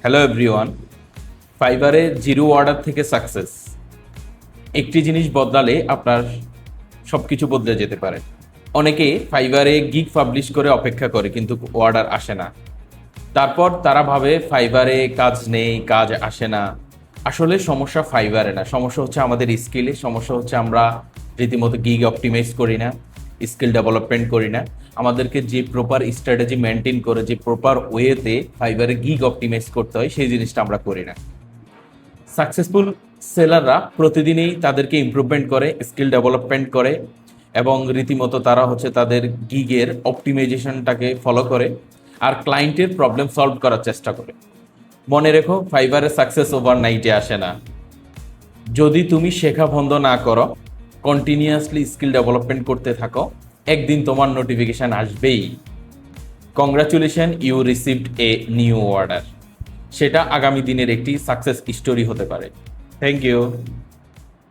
Hello everyone. ফাইবারে zero order থেকে success, একটি জিনিস বদলালে আপনার সব কিছু বদলে যেতে পারে। অনেকে ফাইবারে গিগ পাবলিশ করে অপেক্ষা করে কিন্তু অর্ডার আসে না। তারপর তারা ভাবে ফাইবারে কাজ নেই, কাজ আসে না। আসলে সমস্যা ফাইবারে না, সমস্যা হচ্ছে আমাদের স্কিলে। সমস্যা হচ্ছে আমরা রীতিমতো গিগ অপটিমাইজ করি না, স্কিল ডেভেলপমেন্ট করি না। আমাদেরকে যে প্রপার স্ট্র্যাটেজি মেনটেন করে, যে প্রপার ওয়েতে ফাইবারে গিগ অপটিমাইজ করতে হয়, সেই জিনিসটা আমরা করি না। সাকসেসফুল সেলাররা প্রতিদিনই তাদেরকে ইমপ্রুভমেন্ট করে, স্কিল ডেভেলপমেন্ট করে এবং রীতিমতো তারা হচ্ছে তাদের গিগের অপটিমাইজেশনটাকে ফলো করে আর ক্লায়েন্টের প্রবলেম সলভ করার চেষ্টা করে। মনে রেখো, ফাইবারের সাকসেস ওভারনাইটে আসে না। যদি তুমি শেখা বন্ধ না করো, কন্টিনিউয়াসলি স্কিল ডেভেলপমেন্ট করতে থাকো, একদিন তোমার নোটিফিকেশান আসবেই, congratulation, you received a new order. সেটা আগামী দিনের একটি সাকসেস স্টোরি হতে পারে। Thank you.